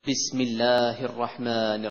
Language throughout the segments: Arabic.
بسم الله الرحمن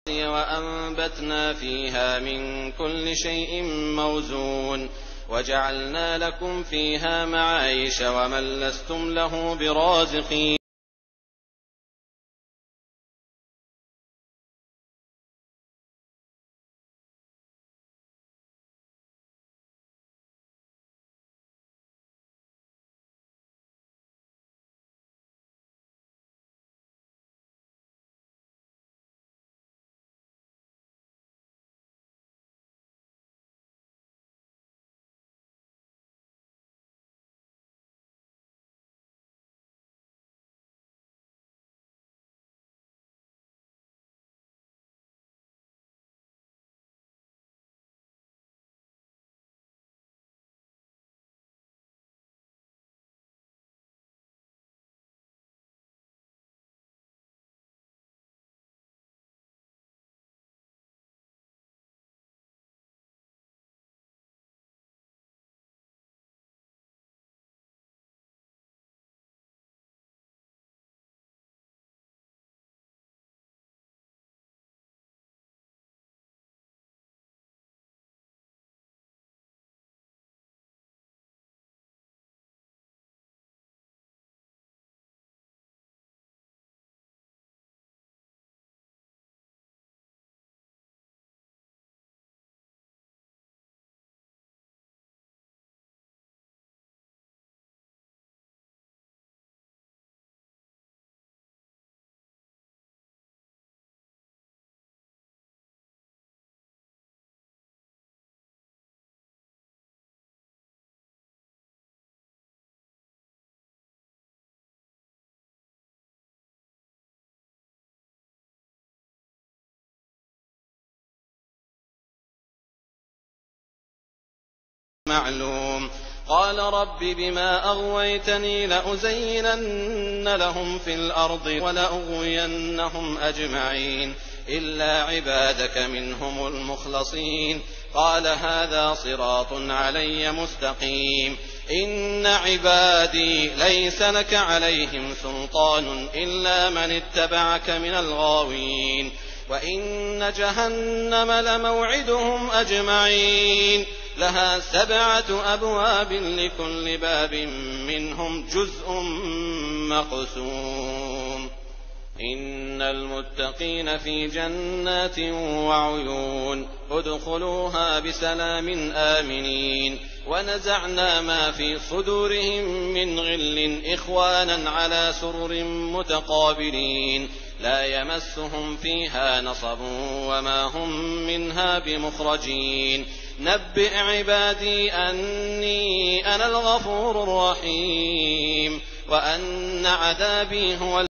وأنبتنا فيها من كل شيء موزون وجعلنا لكم فيها معايش ومن لستم له برازقين معلوم. قال رب بما أغويتني لأزينن لهم في الأرض ولأغوينهم أجمعين إلا عبادك منهم المخلصين. قال هذا صراط علي مستقيم. إن عبادي ليس لك عليهم سلطان إلا من اتبعك من الغاوين وإن جهنم لموعدهم أجمعين لها 7 أبواب لكل باب منهم جزء مقسوم. إن المتقين في جنات وعيون ادخلوها بسلام آمنين ونزعنا ما في صدورهم من غل إخوانا على سرر متقابلين لا يمسهم فيها نصب وما هم منها بمخرجين نبئ عبادي أني أنا الغفور الرحيم وأن عذابي هو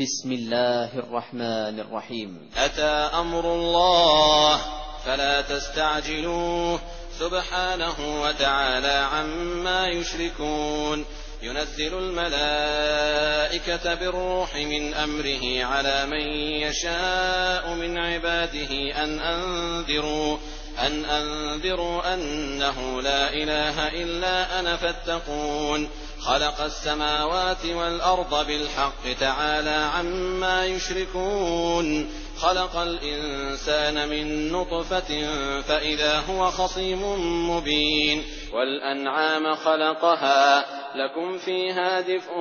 بسم الله الرحمن الرحيم أتى أمر الله فلا تستعجلوه سبحانه وتعالى عما يشركون ينزل الملائكة بالروح من أمره على من يشاء من عباده أن أنذروا أنه لا إله إلا أنا فاتقون خلق السماوات والأرض بالحق تعالى عما يشركون خلق الإنسان من نطفة فإذا هو خصيم مبين والأنعام خلقها لكم فيها دفء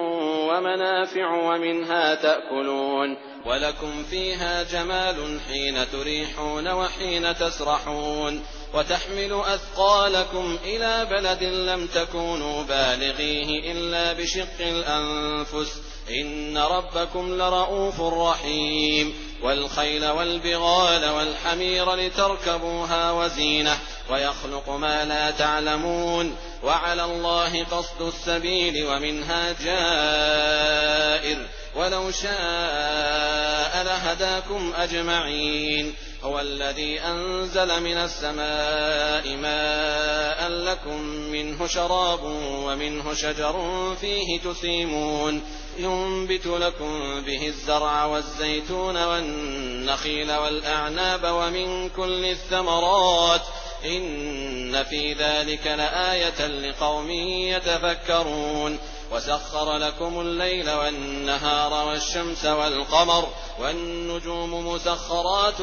ومنافع ومنها تأكلون ولكم فيها جمال حين تريحون وحين تسرحون وتحمل أثقالكم إلى بلد لم تكونوا بالغيه إلا بشق الأنفس إن ربكم لرؤوف رحيم والخيل والبغال والحمير لتركبوها وزينة ويخلق ما لا تعلمون وعلى الله قصد السبيل ومنها جائر ولو شاء لهداكم أجمعين هو الذي أنزل من السماء ماء لكم منه شراب ومنه شجر فيه تسيمون ينبت لكم به الزرع والزيتون والنخيل والأعناب ومن كل الثمرات إن في ذلك لآية لقوم يتفكرون وسخر لكم الليل والنهار والشمس والقمر والنجوم مسخرات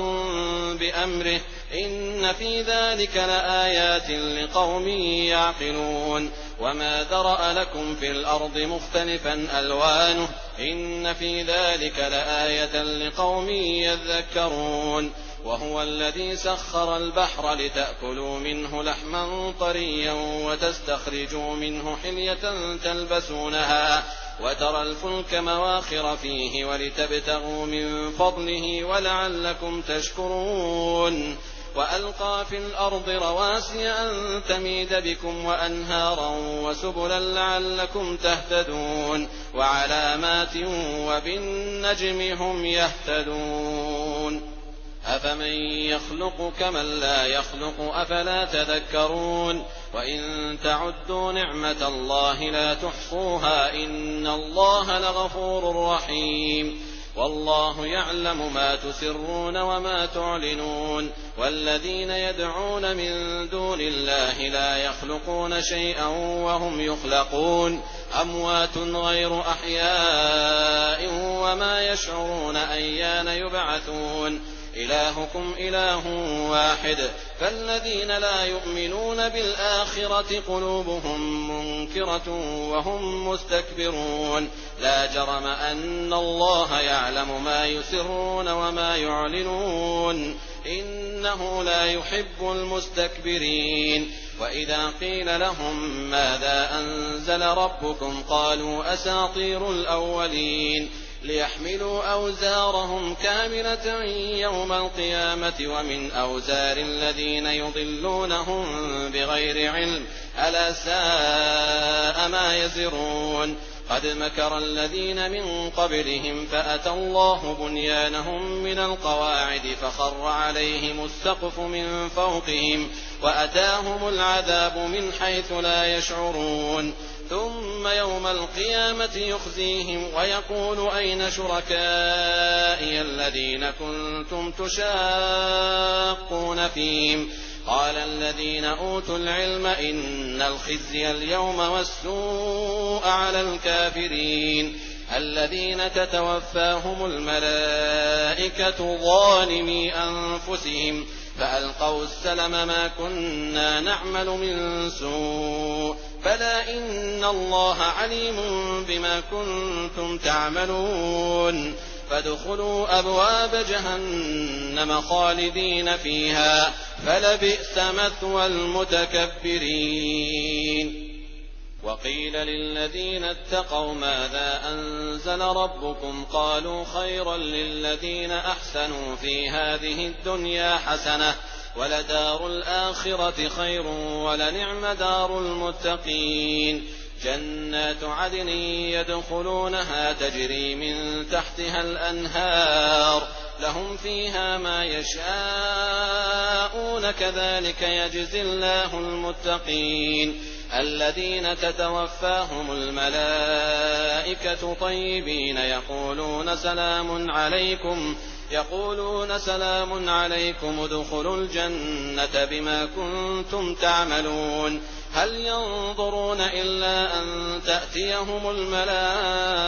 بأمره إن في ذلك لآيات لقوم يعقلون وما ذرأ لكم في الأرض مختلفا ألوانه إن في ذلك لآية لقوم يذكرون وهو الذي سخر البحر لتأكلوا منه لحما طريا وتستخرجوا منه حلية تلبسونها وترى الفلك مواخر فيه ولتبتغوا من فضله ولعلكم تشكرون وألقى في الأرض رواسي أن تميد بكم وأنهارا وسبلا لعلكم تهتدون وعلامات وبالنجم هم يهتدون أفمن يخلق كمن لا يخلق أفلا تذكرون وإن تعدوا نعمة الله لا تحصوها إن الله لغفور رحيم والله يعلم ما تسرون وما تعلنون والذين يدعون من دون الله لا يخلقون شيئا وهم يخلقون أموات غير أحياء وما يشعرون أيان يبعثون إلهكم إله واحد فالذين لا يؤمنون بالآخرة قلوبهم منكرة وهم مستكبرون لا جرم أن الله يعلم ما يسرون وما يعلنون إنه لا يحب المستكبرين وإذا قيل لهم ماذا أنزل ربكم قالوا أساطير الأولين ليحملوا أوزارهم كاملة يوم القيامة ومن أوزار الذين يضلونهم بغير علم ألا ساء ما يزرون قد مكر الذين من قبلهم فأتى الله بنيانهم من القواعد فخر عليهم السقف من فوقهم وأتاهم العذاب من حيث لا يشعرون ثم يوم القيامة يخزيهم ويقول أين شركائي الذين كنتم تشاقون فيهم قال الذين أوتوا العلم إن الخزي اليوم والسوء على الكافرين الذين تتوفاهم الملائكة ظالمي أنفسهم فألقوا السلم ما كنا نعمل من سوء بلى إن الله عليم بما كنتم تعملون فادخلوا أبواب جهنم خالدين فيها فلبئس مثوى المتكبرين وقيل للذين اتقوا ماذا أنزل ربكم قالوا خيرا للذين أحسنوا في هذه الدنيا حسنة ولدار الآخرة خير ولنعم دار المتقين جنات عدن يدخلونها تجري من تحتها الأنهار لهم فيها ما يشاءون كذلك يجزي الله المتقين الذين تتوفاهم الملائكة طيبين يقولون سلام عليكم ادخلوا الجنة بما كنتم تعملون هل ينظرون إلا أن تأتيهم الملائكة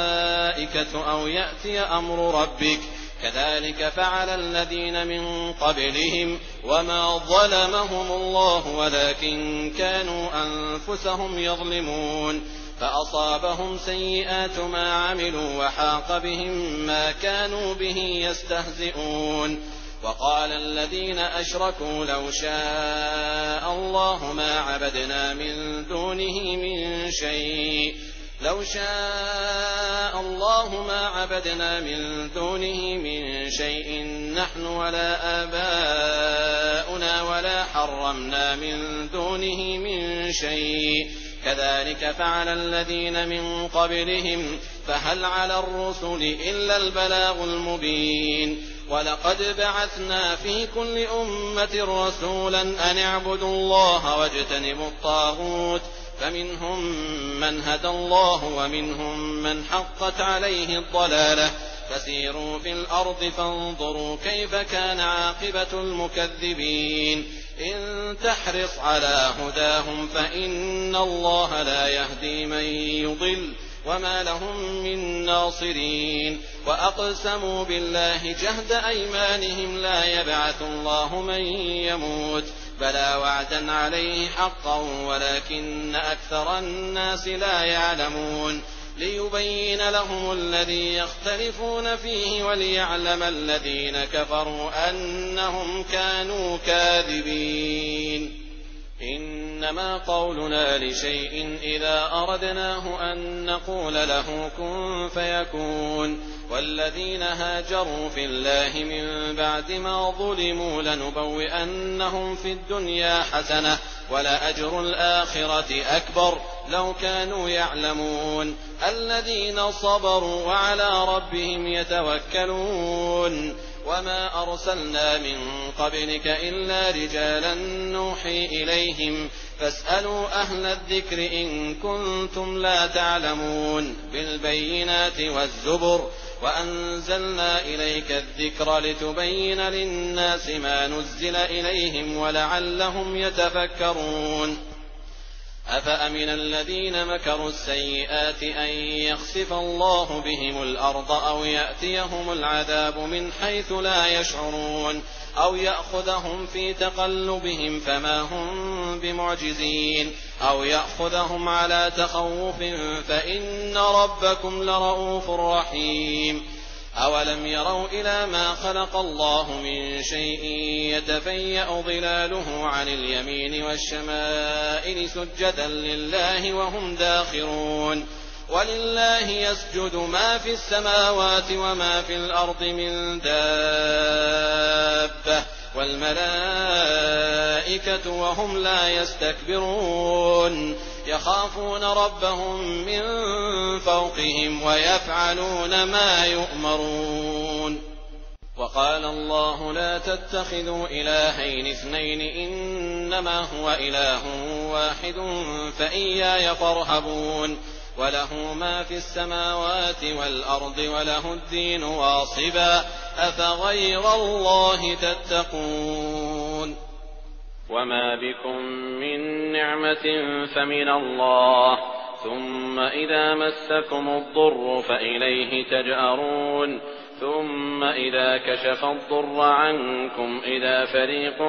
أو يأتي أمر ربك كذلك فعل الذين من قبلهم وما ظلمهم الله ولكن كانوا أنفسهم يظلمون فأصابهم سيئات ما عملوا وحاق بهم ما كانوا به يستهزئون وقال الذين أشركوا لو شاء الله ما عبدنا من دونه من شيء نحن ولا آباؤنا ولا حرمنا من دونه من شيء كذلك فعل الذين من قبلهم فهل على الرسل إلا البلاغ المبين ولقد بعثنا في كل أمة رسولا أن اعبدوا الله واجتنبوا الطاغوت فمنهم من هدى الله ومنهم من حقت عليه الضلالة فسيروا في الأرض فانظروا كيف كان عاقبة المكذبين إن تحرص على هداهم فإن الله لا يهدي من يضل وما لهم من ناصرين وأقسموا بالله جهد أيمانهم لا يبعث الله من يموت بلى وعدا عليه حقا ولكن أكثر الناس لا يعلمون ليبين لهم الذي يختلفون فيه وليعلم الذين كفروا أنهم كانوا كاذبين إنما قولنا لشيء إذا أردناه أن نقول له كن فيكون والذين هاجروا في الله من بعد ما ظلموا لنبوئنهم في الدنيا حسنة ولأجر الآخرة أكبر لو كانوا يعلمون الذين صبروا وعلى ربهم يتوكلون وما أرسلنا من قبلك إلا رجالا نوحي إليهم فاسألوا أهل الذكر إن كنتم لا تعلمون بالبينات والزبر وأنزلنا إليك الذكر لتبين للناس ما نزل إليهم ولعلهم يتفكرون أفأمن الذين مكروا السيئات أن يخسف الله بهم الأرض أو يأتيهم العذاب من حيث لا يشعرون أو يأخذهم في تقلبهم فما هم بمعجزين أو يأخذهم على تخوف فإن ربكم لرؤوف رحيم أولم يروا إلى ما خلق الله من شيء يتفيأ ظلاله عن اليمين والشمائل سجدا لله وهم داخرون ولله يسجد ما في السماوات وما في الأرض من دابة والملائكة وهم لا يستكبرون يخافون ربهم من فوقهم ويفعلون ما يؤمرون وقال الله لا تتخذوا إلهين اثنين إنما هو إله واحد فإياي فارهبون وله ما في السماوات والأرض وله الدين واصبا أفغير الله تتقون وما بكم من نعمة فمن الله ثم إذا مسكم الضر فإليه تجأرون ثم إذا كشف الضر عنكم إذا فريق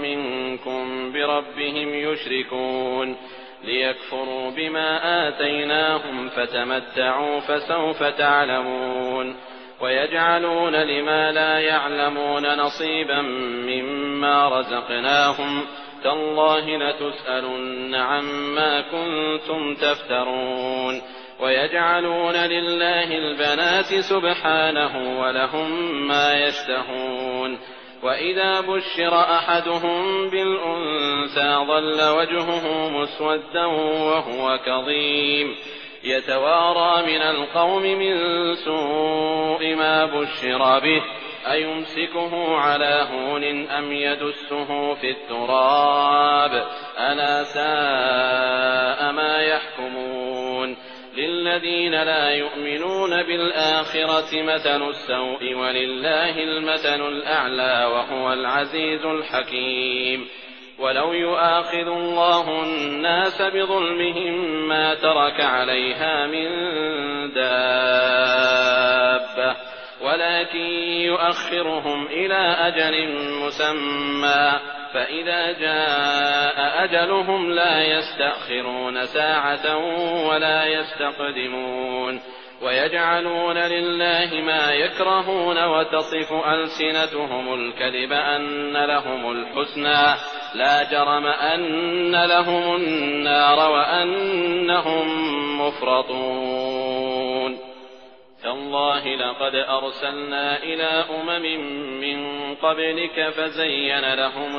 منكم بربهم يشركون ليكفروا بما آتيناهم فتمتعوا فسوف تعلمون ويجعلون لما لا يعلمون نصيبا مما رزقناهم تالله لتسألن عما كنتم تفترون ويجعلون لله البنات سبحانه ولهم ما يشتهون وإذا بشر أحدهم بالأنثى ظل وجهه مسودا وهو كظيم يتوارى من القوم من سوء ما بشر به أيمسكه على هون أم يدسه في التراب ألا ساء ما للذين لا يؤمنون بالآخرة مثل السوء ولله المثل الأعلى وهو العزيز الحكيم. ولو يؤاخذ الله الناس بظلمهم ما ترك عليها من دابة ولكن يؤخرهم إلى أجل مسمى فإذا جاء أجلهم لا يستأخرون ساعة ولا يستقدمون. ويجعلون لله ما يكرهون وتصف ألسنتهم الكذب أن لهم الحسنى لا جرم أن لهم النار وأنهم مفرطون. تالله لقد أرسلنا إلى من قبلك فزين لهم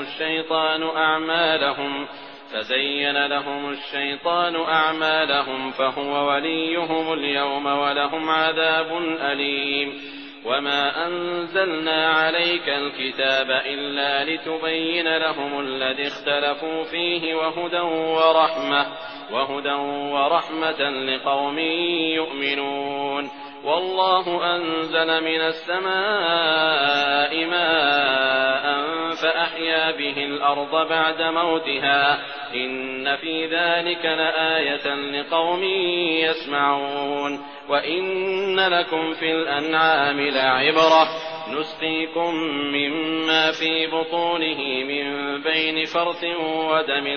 الشيطان أعمالهم فهو وليهم اليوم ولهم عذاب أليم. وما أنزلنا عليك الكتاب إلا لتبين لهم الذي اختلفوا فيه وهدى ورحمة لقوم يؤمنون. والله أنزل من السماء ماء فأحيا به الأرض بعد موتها إن في ذلك لآية لقوم يسمعون. وإن لكم في الأنعام لعبرة نسقيكم مما في بطونه من بين فرث ودم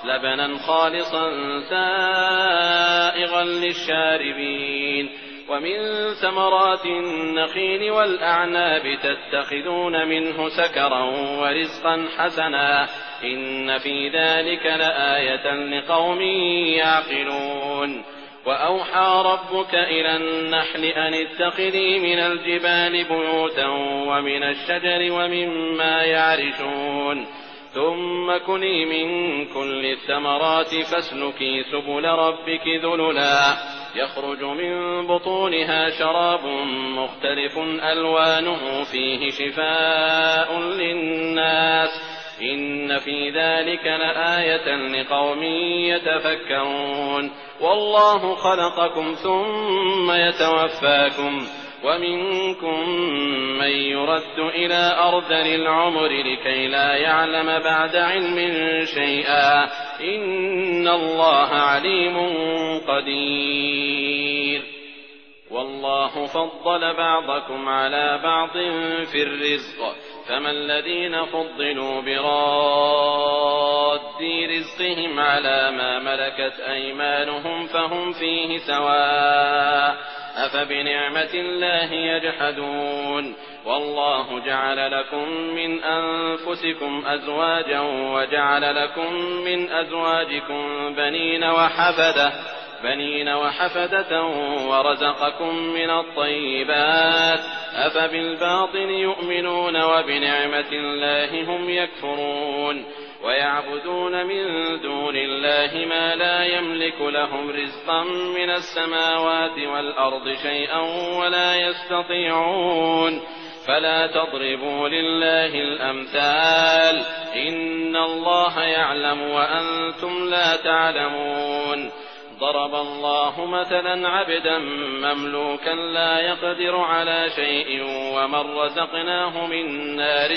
لبنا خالصا سائغا للشاربين. ومن ثمرات النخيل والأعناب تتخذون منه سكرا ورزقا حسنا إن في ذلك لآية لقوم يعقلون. وأوحى ربك إلى النحل أن اتخذي من الجبال بيوتا ومن الشجر ومما يعرشون ثم كلي من كل الثمرات فاسلكي سبل ربك ذللا يخرج من بطونها شراب مختلف ألوانه فيه شفاء للناس إن في ذلك لآية لقوم يتفكرون. والله خلقكم ثم يتوفاكم ومنكم من يرد إلى أرذل العمر لكي لا يعلم بعد علم شيئا إن الله عليم قدير. والله فضل بعضكم على بعض في الرزق فما الذين فضلوا براد رزقهم على ما ملكت أيمانهم فهم فيه سواء أفبنعمة الله يجحدون. والله جعل لكم من أنفسكم أزواجا وجعل لكم من أزواجكم بنين وحفدة ورزقكم من الطيبات أفبالباطل يؤمنون وبنعمة الله هم يكفرون. ويعبدون من دون الله ما لا يملك لهم رزقا من السماوات والأرض شيئا ولا يستطيعون. فلا تضربوا لله الأمثال إن الله يعلم وأنتم لا تعلمون. ضرب الله مثلا عبدا مملوكا لا يقدر على شيء ومن رزقناه منا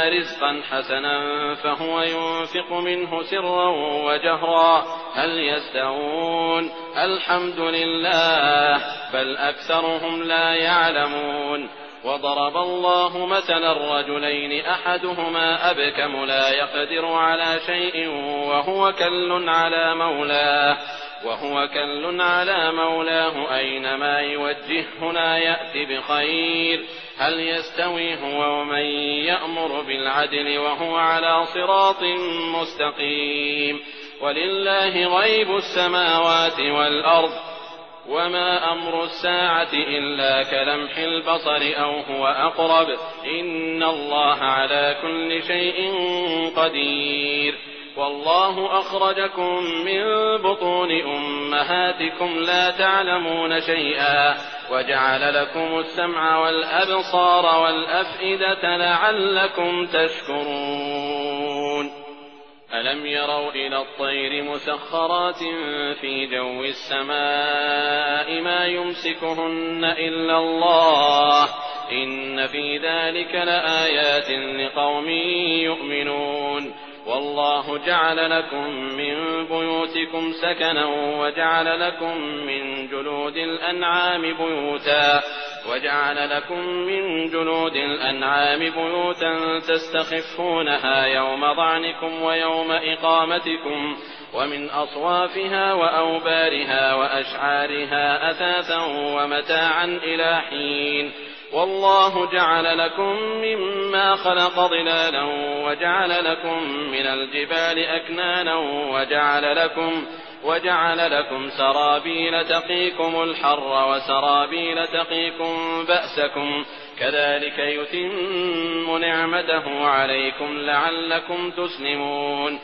رزقا حسنا فهو ينفق منه سرا وجهرا هل يستوون الحمد لله بل أكثرهم لا يعلمون. وضرب الله مثلا رجلين أحدهما أبكم لا يقدر على شيء وهو كل على مولاه أينما يوجهه لا يأتي بخير هل يستوي هو ومن يأمر بالعدل وهو على صراط مستقيم. ولله غيب السماوات والأرض وما أمر الساعة إلا كلمح البصر أو هو أقرب إن الله على كل شيء قدير. والله أخرجكم من بطون أمهاتكم لا تعلمون شيئا وجعل لكم السمع والأبصار والأفئدة لعلكم تشكرون. ألم يروا إلى الطير مسخرات في جو السماء ما يمسكهن إلا الله إن في ذلك لآيات لقوم يؤمنون والله جعل لكم من بيوتكم سكنا وجعل لكم من جلود الأنعام بيوتا تستخفونها يوم ظعنكم ويوم إقامتكم ومن أصوافها وأوبارها وأشعارها أثاثا ومتاعا إلى حين والله جعل لكم مما خلق ظلالا وجعل لكم من الجبال أكنانا وجعل لكم سرابيل تقيكم الحر وسرابيل تقيكم بأسكم كذلك يتم نعمته عليكم لعلكم تسلمون